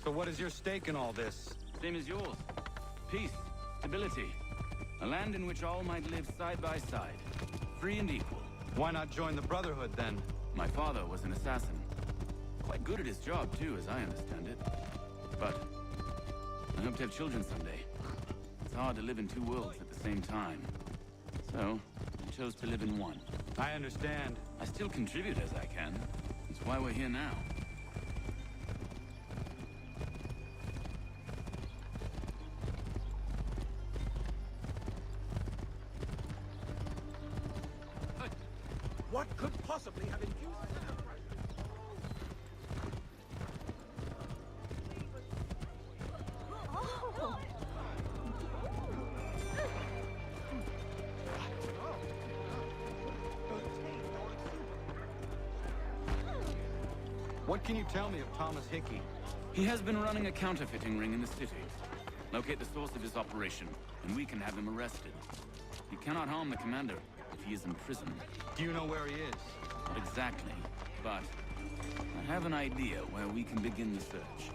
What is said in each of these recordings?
So what is your stake in all this? Same as yours. Peace, stability. A land in which all might live side by side. Free and equal. Why not join the Brotherhood, then? My father was an assassin. Quite good at his job, too, as I understand it. But I hope to have children someday. It's hard to live in two worlds at the same time. So, I chose to live in one. I understand. I still contribute as I can. That's why we're here now. What could possibly have infused that? What can you tell me of Thomas Hickey? He has been running a counterfeiting ring in the city. Locate the source of his operation, and we can have him arrested. He cannot harm the commander if he is in prison. Do you know where he is? Not exactly, but I have an idea where we can begin the search.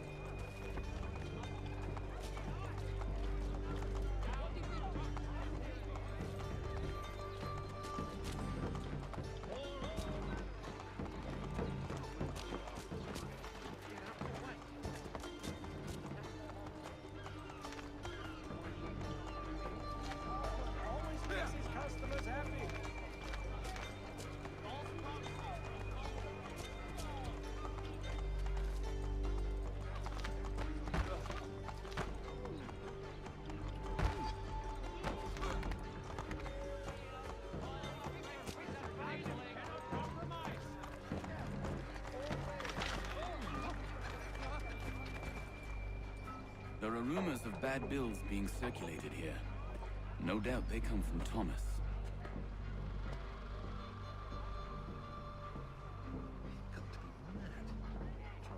There are rumors of bad bills being circulated here. No doubt they come from Thomas.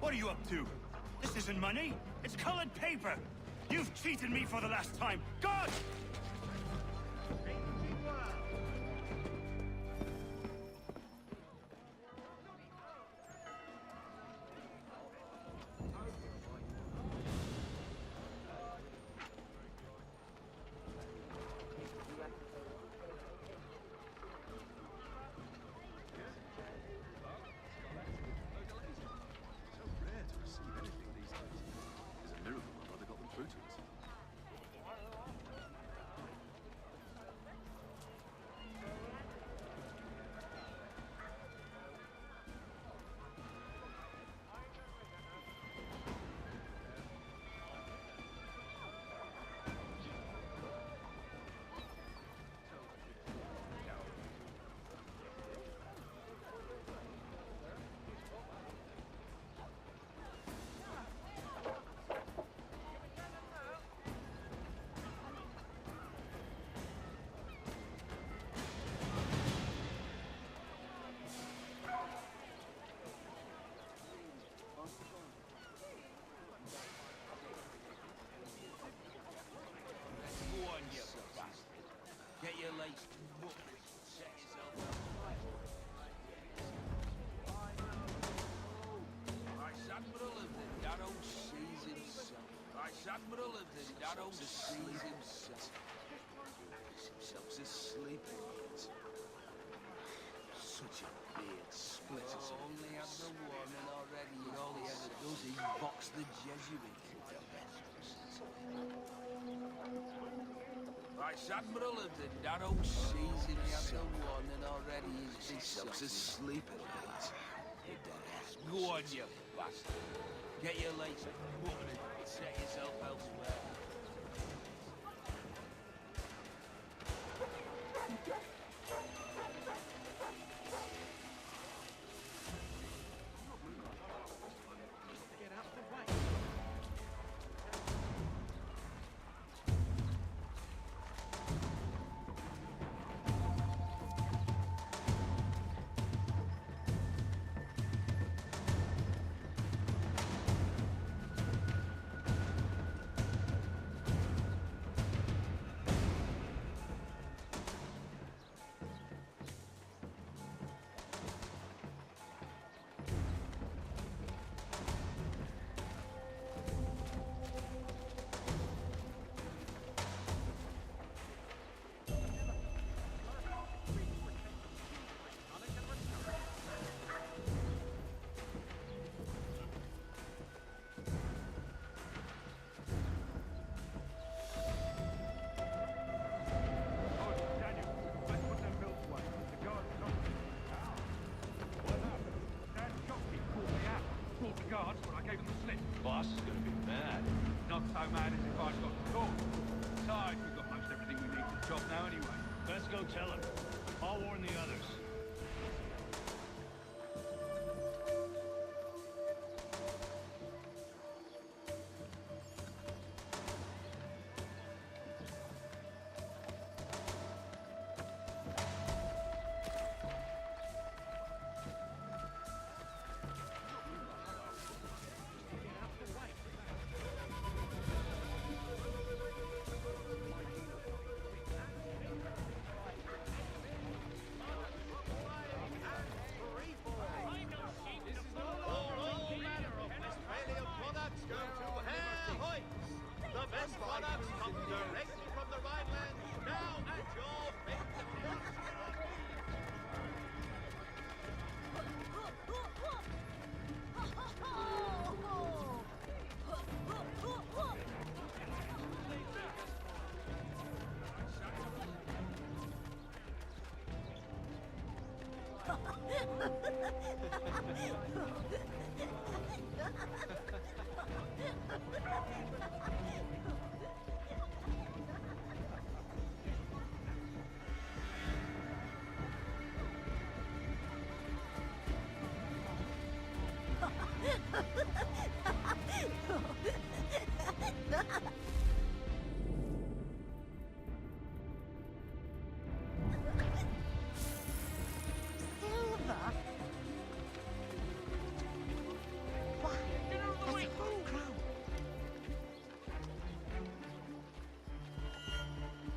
What are you up to? This isn't money. It's colored paper. You've cheated me for the last time. God! Get your legs booked. Set yourself up. Vice Admiral of the Darrow sees himself. Vice Admiral of the Darrow sees himself. Himself's asleep. Such a beard splitter. Only had the warning already, and all he ever does is box the Jesuits. Vice Admiral of the Darrow sees himself. Warning already, himself's asleep at night. Go on, you bastard. Get your legs booked and set yourself elsewhere. boss is gonna be mad. Not so mad as if I've got the call. Besides, we've got most everything we need for the job now anyway. Let's go tell him. I'll warn the others.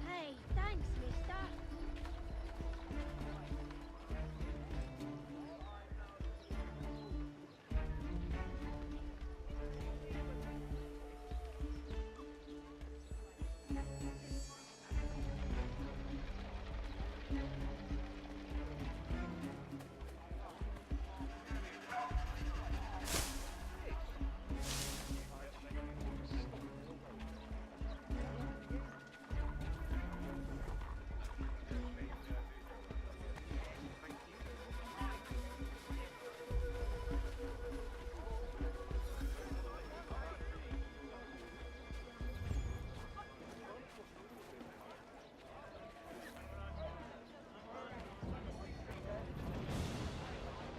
Hey, thanks, mister.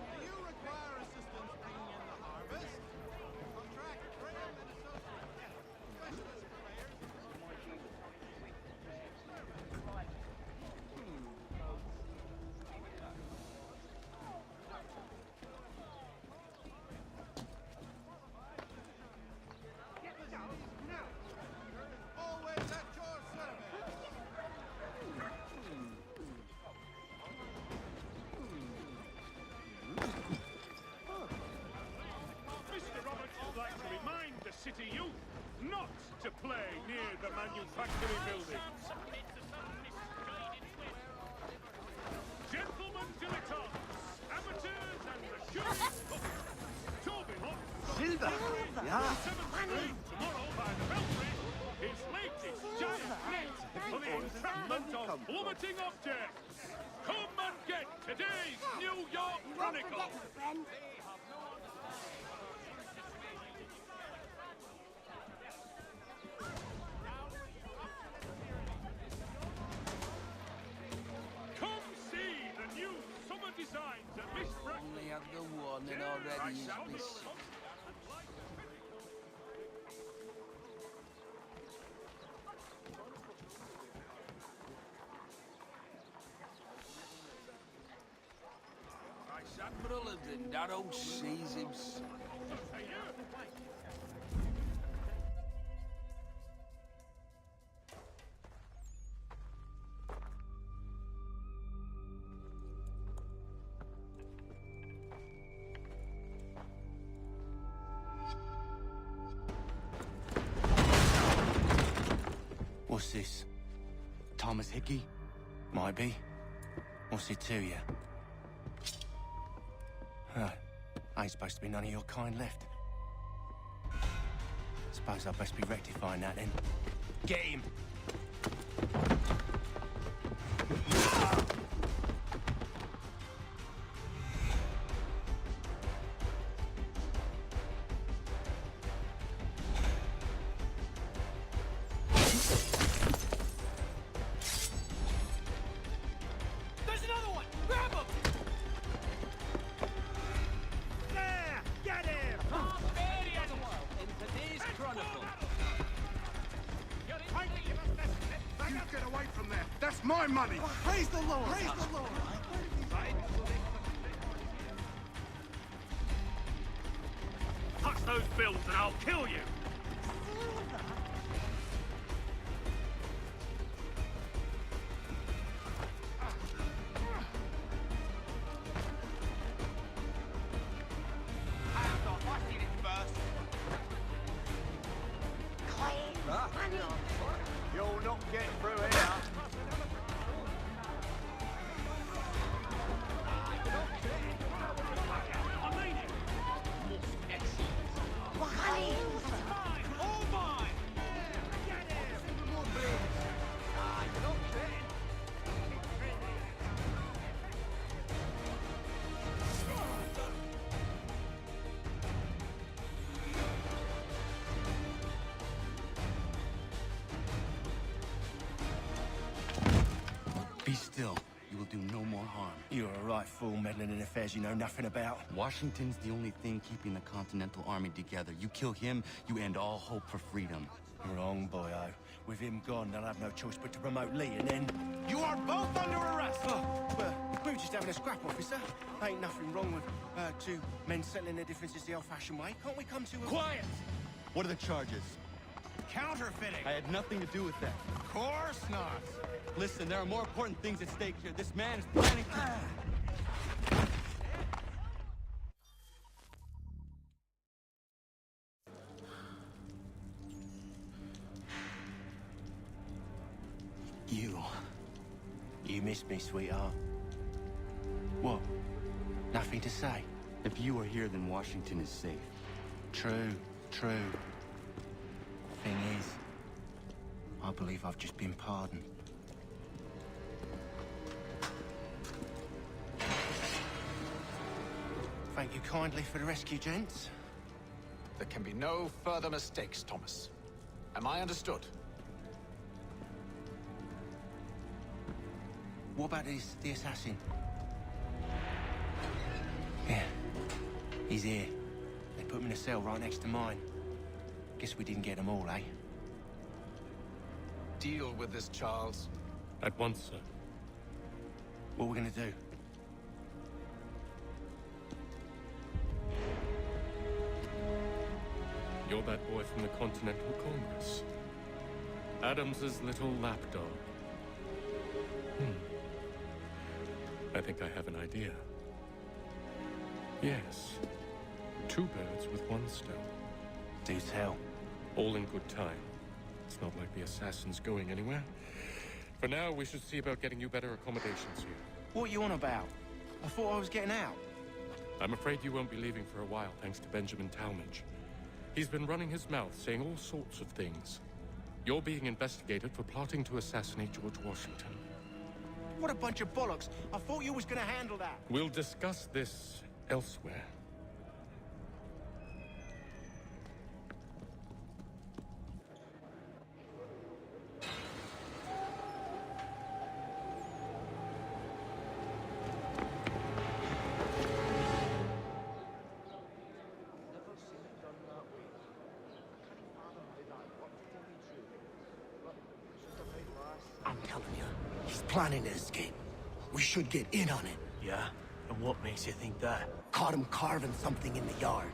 Do you require assistance bringing in the harvest? Contract Graham and Associates. Specialist purveyors. Always at your service. Mr. Roberts would like to remind the city youth not to play near the manufacturing buildings. Gentlemen dilettantes, amateurs and mature Toby Hawk Silver! Ja, 7th Street tomorrow by the Belfry, his latest giant net for the entrapment of plummeting objects. Come and get today's New York Chronicle. friend. Come see the new summer designs at Miss Breck. Only have the one and already is missing. Admiral of the narrow seas himself. What's this? Thomas Hickey? Might be. What's it to you? Ain't supposed to be none of your kind left. Suppose I'd best be rectifying that then. Get him! my money! Praise the Lord! Praise the Lord! Touch those bills and I'll kill you! You'll not get through here. Be still. You will do no more harm. You're a right fool meddling in affairs you know nothing about. Washington's the only thing keeping the Continental Army together. You kill him, you end all hope for freedom. Wrong, boyo. With him gone, they'll have no choice but to promote Lee, and then... You are both under arrest! Oh, well, we were just having a scrap, officer. Ain't nothing wrong with two men settling their differences the old-fashioned way. Can't we come to a... Quiet! What are the charges? Counterfeiting! I had nothing to do with that. Of course not! Listen, there are more important things at stake here. This man is planning to... You missed me, sweetheart. What? Nothing to say? If you are here, then Washington is safe. True, true. Thing is, I believe I've just been pardoned. Thank you kindly for the rescue, gents. There can be no further mistakes, Thomas. Am I understood? What about the assassin? Yeah, he's here. They put him in a cell right next to mine. Guess we didn't get them all, eh? Deal with this, Charles. At once, sir. What we're gonna do? You're that boy from the Continental Congress. Adams's little lapdog. I think I have an idea. Yes. 2 birds with 1 stone. Do tell. All in good time. It's not like the assassin's going anywhere. For now, we should see about getting you better accommodations here. What are you on about? I thought I was getting out. I'm afraid you won't be leaving for a while, thanks to Benjamin Talmadge. He's been running his mouth, saying all sorts of things. You're being investigated for plotting to assassinate George Washington. What a bunch of bollocks. I thought you was gonna handle that. We'll discuss this elsewhere. I'm telling you, he's planning to escape. We should get in on it. Yeah? And what makes you think that? Caught him carving something in the yard.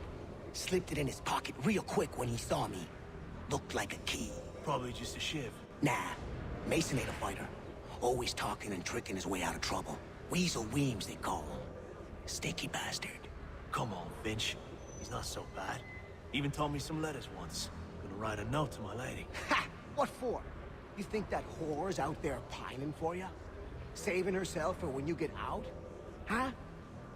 Slipped it in his pocket real quick when he saw me. Looked like a key. Probably just a shiv. Nah, Mason ain't a fighter. Always talking and tricking his way out of trouble. Weasel Weems, they call him. Sticky bastard. Come on, Finch. He's not so bad. Even taught me some letters once. Gonna write a note to my lady. Ha! What for? You think that whore's out there pining for you? Saving herself for when you get out? Huh?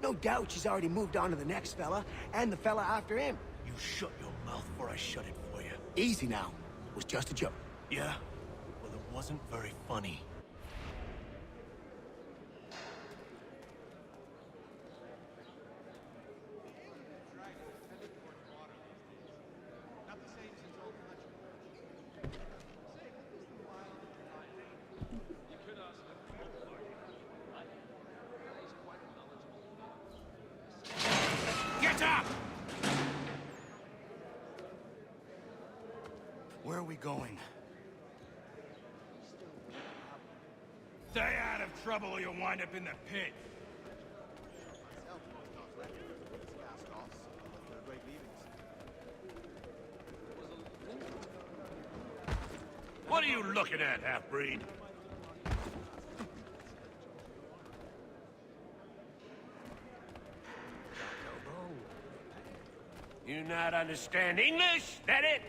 No doubt she's already moved on to the next fella, and the fella after him. You shut your mouth before I shut it for you. Easy now. It was just a joke. Yeah? Well, it wasn't very funny. Get up! Where are we going? To trouble or you'll wind up in the pit. What are you looking at, half-breed? You not understand English? That it?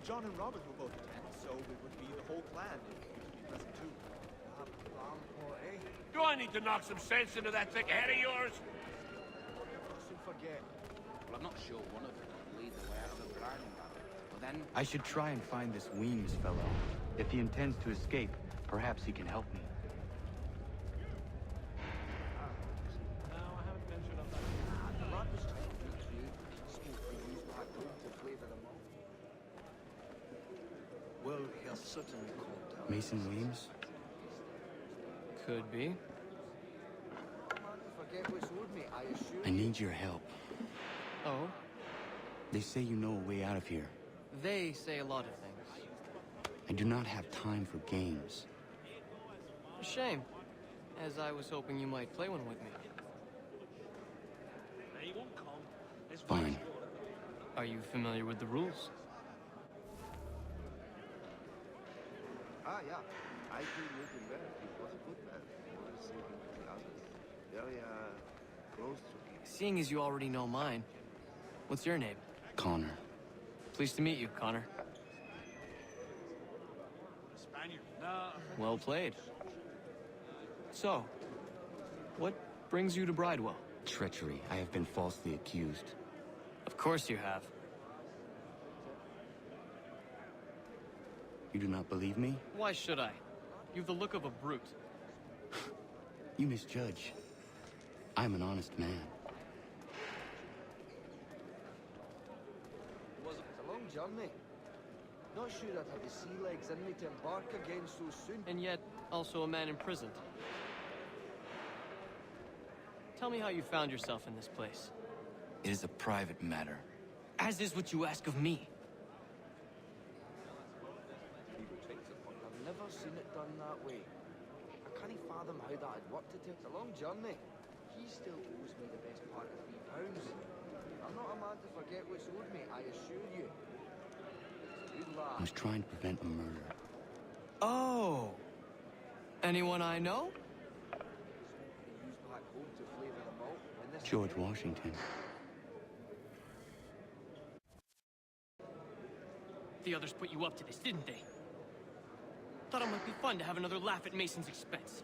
John and Robert will both attend, so it would be the whole clan if you could be present too. Do I need to knock some sense into that thick head of yours? Don't forget. Well, I'm not sure one of them will lead the way out of the drowning battle. Well then... I should try and find this Weems fellow. If he intends to escape, perhaps he can help me. Well, he'll certainly call down. Mason Weems? Could be. I need your help. Oh? They say you know a way out of here. They say a lot of things. I do not have time for games. A shame, as I was hoping you might play one with me. Fine. Are you familiar with the rules? Ah, yeah. I do live in Merc. It was a good man. Always saving the others. Very, close to me. Seeing as you already know mine, what's your name? Connor. Pleased to meet you, Connor. Spaniard. No. Well played. So, what brings you to Bridewell? Treachery. I have been falsely accused. Of course you have. You do not believe me? Why should I? You've the look of a brute. You misjudge. I'm an honest man. It's a long journey. Not sure I'd have the sea legs in me to embark again so soon. And yet, also a man imprisoned. Tell me how you found yourself in this place. It is a private matter. As is what you ask of me. I've never seen it done that way. I can't fathom how that'd work to take. It's a long journey. He still owes me the best part of £3. I'm not a man to forget what's owed me, I assure you. Good lad. I was trying to prevent a murder. Oh! Anyone I know? George Washington. The others put you up to this, didn't they? Thought it might be fun to have another laugh at Mason's expense.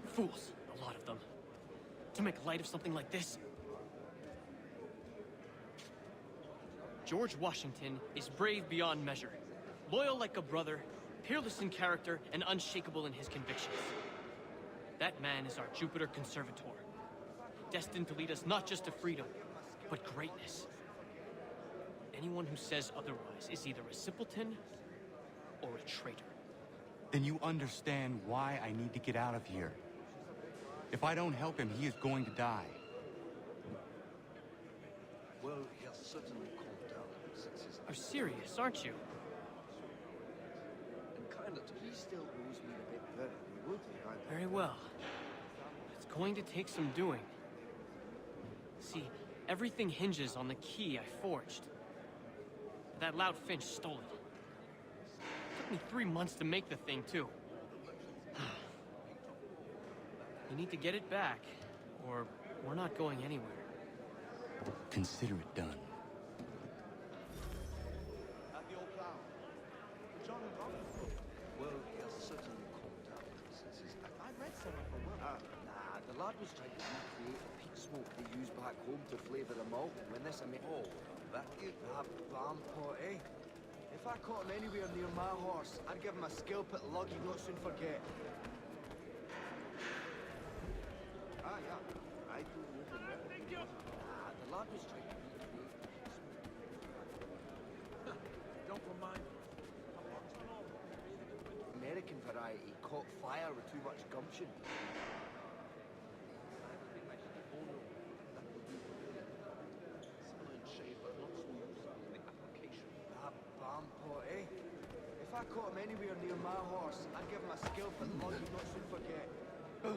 Fools, a lot of them. To make light of something like this. George Washington is brave beyond measure, loyal like a brother, peerless in character, and unshakable in his convictions. That man is our Jupiter Conservator, destined to lead us not just to freedom, but greatness. Anyone who says otherwise is either a simpleton or a traitor. Then you understand why I need to get out of here. If I don't help him, he is going to die. Well, he'll certainly calm down since his... You're serious, aren't you? And kind of, he still owes me a bit better. He would be, right? Very well. It's going to take some doing. See, everything hinges on the key I forged. That loud Finch stole it. Took me 3 months to make the thing, too. You need to get it back, or we're not going anywhere. Consider it done. At the old plow. John and Robert. Well, he'll certainly calm down since his... I read some of them. Nah, the lad was trying to recreate the peat smoke they use back home to flavour the malt. When this, I mean... Oh, that you... Vampire, eh? If I caught him anywhere near my horse, I'd give him a scalp at lug he'd not soon forget. Ah, yeah. I do live in there. Nah, the lad was trying to recreate the peat smoke. Don't remind me. American variety caught fire with too much gumption. If I I caught him anywhere near my horse, I'd give him a skill for the long he'd not soon forget. Oh.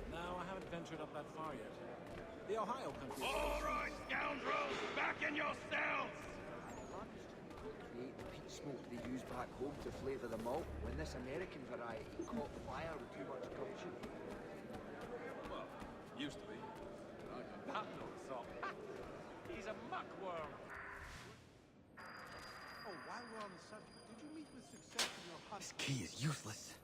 No, I haven't ventured up that far yet. The Ohio country. All right, scoundrels, back in your cells! Create the peat smoke they use back home to flavour the malt when this American variety caught fire with too much gumption. Well, used to be. That looks so. He's a muckworm. Oh, while we're on the subject, did you meet with success in your hunt? This key is useless.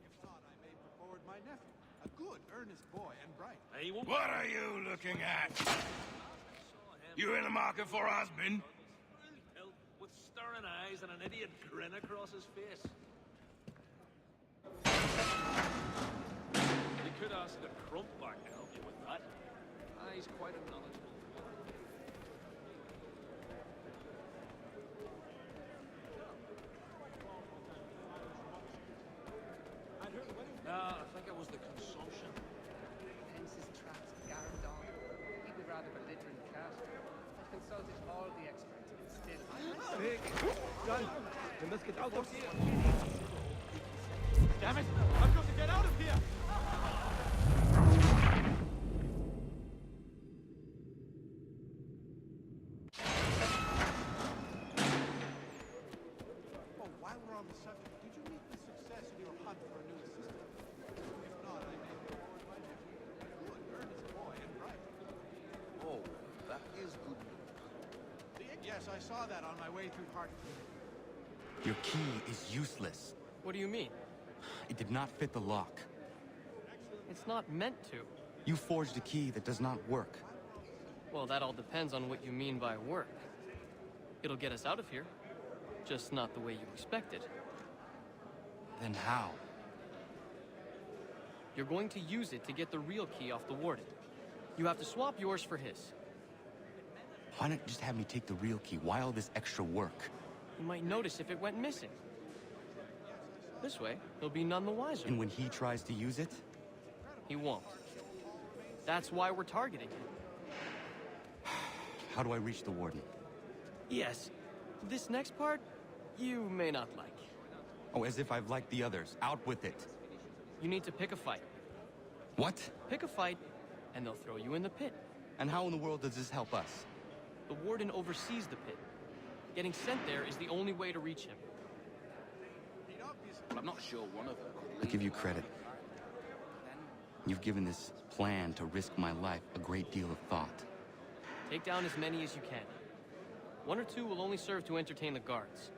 If not, I may put forward my nephew. A good, earnest boy and bright. What are you looking at? You in the market for a husband? With staring eyes and an idiot grin across his face. You could ask the crump back to help you with that. He's quite a knowledgeable. No, I think it was the consumption. Fences, traps, guardon. He would rather belligerent cat. I've consulted all the experts and still... Big gun! We must get out of here! Damn it! I've got to get out of here! Oh, while we're on the subject, did you meet with success in your hunt for a new assistant? If not, I may put forward my nephew. A good, earnest boy and bright. Oh, that is good news. Yes, I saw that on my way through Hartford. Your key is useless. What do you mean? It did not fit the lock. It's not meant to. You forged a key that does not work. Well, that all depends on what you mean by work. It'll get us out of here. Just not the way you expected. Then how? You're going to use it to get the real key off the warden. You have to swap yours for his. Why not just have me take the real key? Why all this extra work? You might notice if it went missing. This way, he'll be none the wiser. And when he tries to use it? He won't. That's why we're targeting him. How do I reach the warden? Yes. This next part, you may not like. Oh, as if I've liked the others. Out with it. You need to pick a fight. What? Pick a fight, and they'll throw you in the pit. And how in the world does this help us? The warden oversees the pit. Getting sent there is the only way to reach him. Well, I'm not sure one of them could I give you credit. You've given this plan to risk my life a great deal of thought. Take down as many as you can. One or two will only serve to entertain the guards.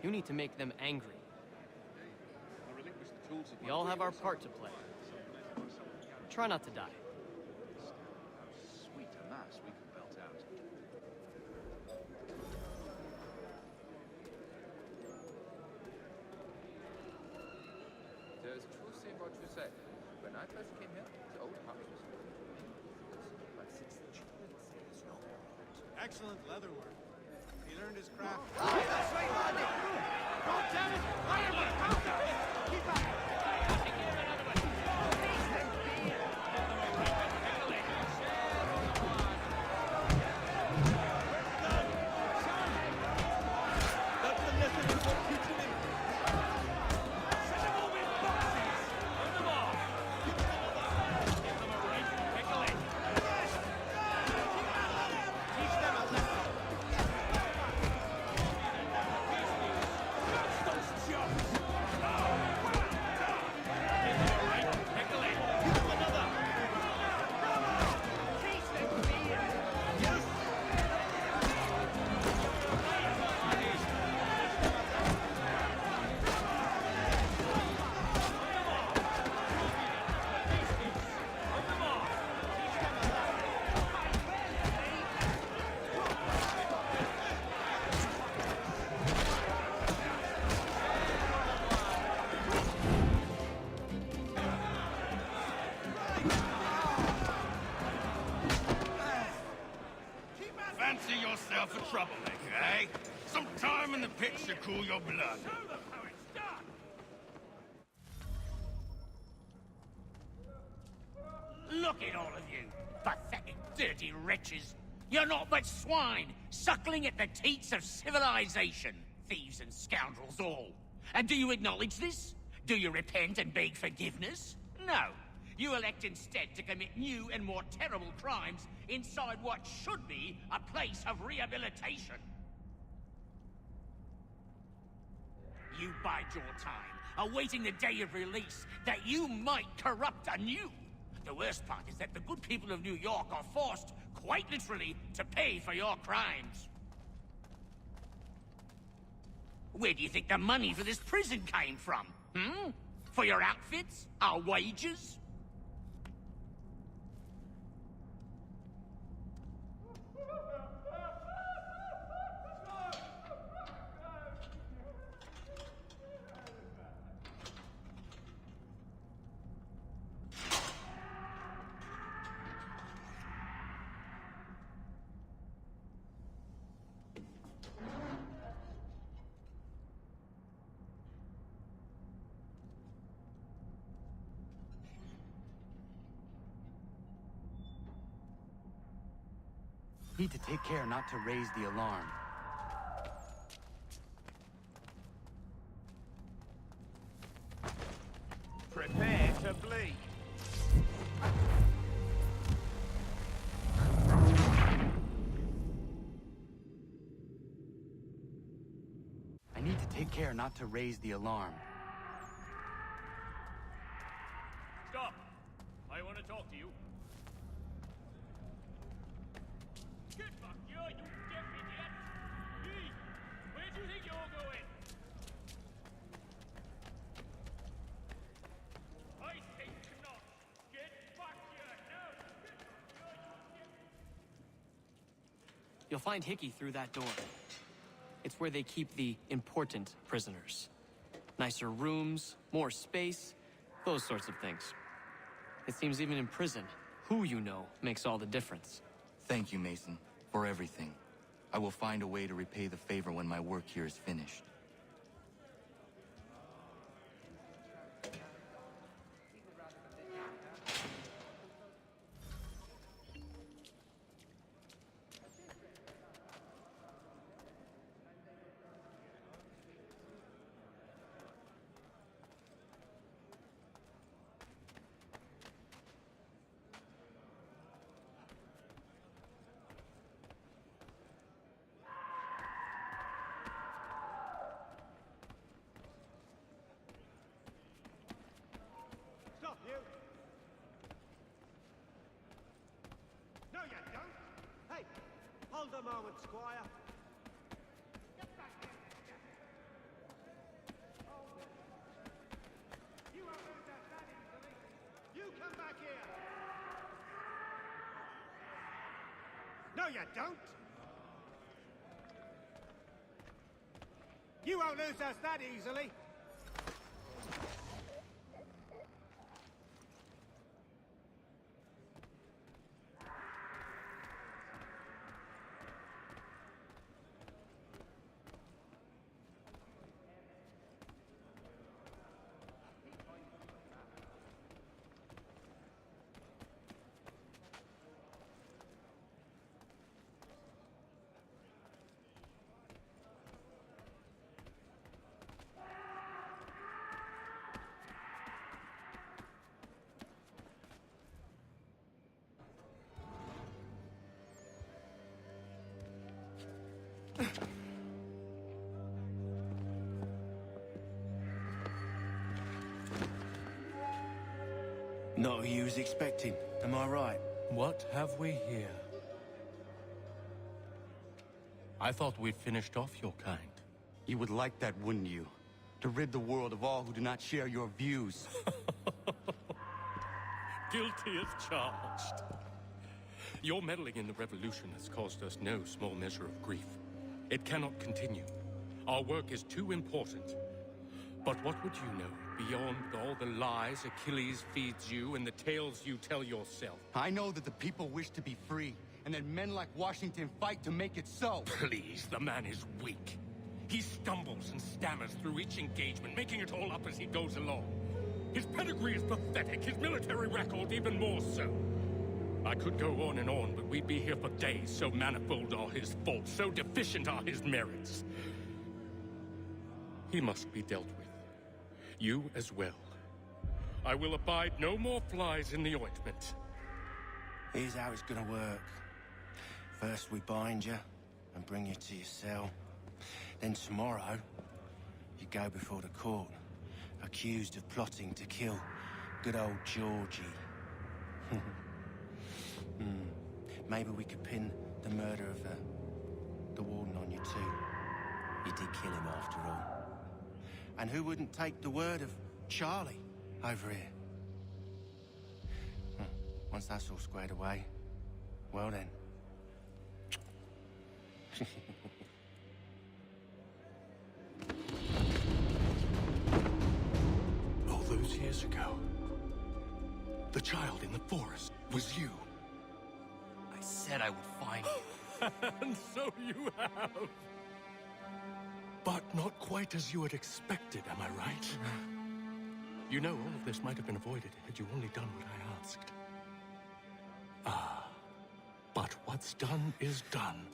You need to make them angry. We all have our part to play. Try not to die. Sweet a mass we can belt out. There's truth in what you said. When I first came here, the old house was but since the children say it's not. Excellent leather work. He learned his craft. That's right, Andy! God damn it! Fireman! Counter! Keep back! Fancy yourself a troublemaker, eh? Some time in the pit should cool your blood. Look at all of you, pathetic, dirty wretches. You're not but swine, suckling at the teats of civilization. Thieves and scoundrels all. And do you acknowledge this? Do you repent and beg forgiveness? No. You elect instead to commit new and more terrible crimes inside what should be a place of rehabilitation. You bide your time, awaiting the day of release, that you might corrupt anew. The worst part is that the good people of New York are forced, quite literally, to pay for your crimes. Where do you think the money for this prison came from? Hmm? For your outfits? Our wages? Need to take care not to raise the alarm. Prepare to bleed. I need to take care not to raise the alarm. Stop! I want to talk to you. Get back here, you deaf idiot! Hey, where do you think you're going? I think not. Get back here now! Get back here, you deaf... You'll find Hickey through that door. It's where they keep the important prisoners. Nicer rooms, more space, those sorts of things. It seems even in prison, who you know makes all the difference. Thank you, Mason, for everything. I will find a way to repay the favor when my work here is finished. Stop, you! No, you don't! Hey, hold a moment, Squire. Get back here! You won't lose that easily. You come back here! No, you don't! You won't lose us that easily! Not who you was expecting, am I right? What have we here? I thought we'd finished off your kind. You would like that, wouldn't you? To rid the world of all who do not share your views. Guilty as charged. Your meddling in the revolution has caused us no small measure of grief. It cannot continue. Our work is too important. But what would you know beyond all the lies Achilles feeds you and the tales you tell yourself? I know that the people wish to be free, and that men like Washington fight to make it so. Please, the man is weak. He stumbles and stammers through each engagement, making it all up as he goes along. His pedigree is pathetic, his military record even more so. I could go on and on, but we'd be here for days. So manifold are his faults, so deficient are his merits. He must be dealt with. You as well. I will abide no more flies in the ointment. Here's how it's gonna work. First we bind you and bring you to your cell. Then tomorrow, you go before the court, accused of plotting to kill good old Georgie. Maybe we could pin the murder of the warden on you too. You did kill him after all. And who wouldn't take the word of Charlie over here? Once that's all squared away, well then. All those years ago, the child in the forest was you. I said I would find you. And so you have. But not quite as you had expected, am I right? You know, all of this might have been avoided had you only done what I asked. Ah, but what's done is done.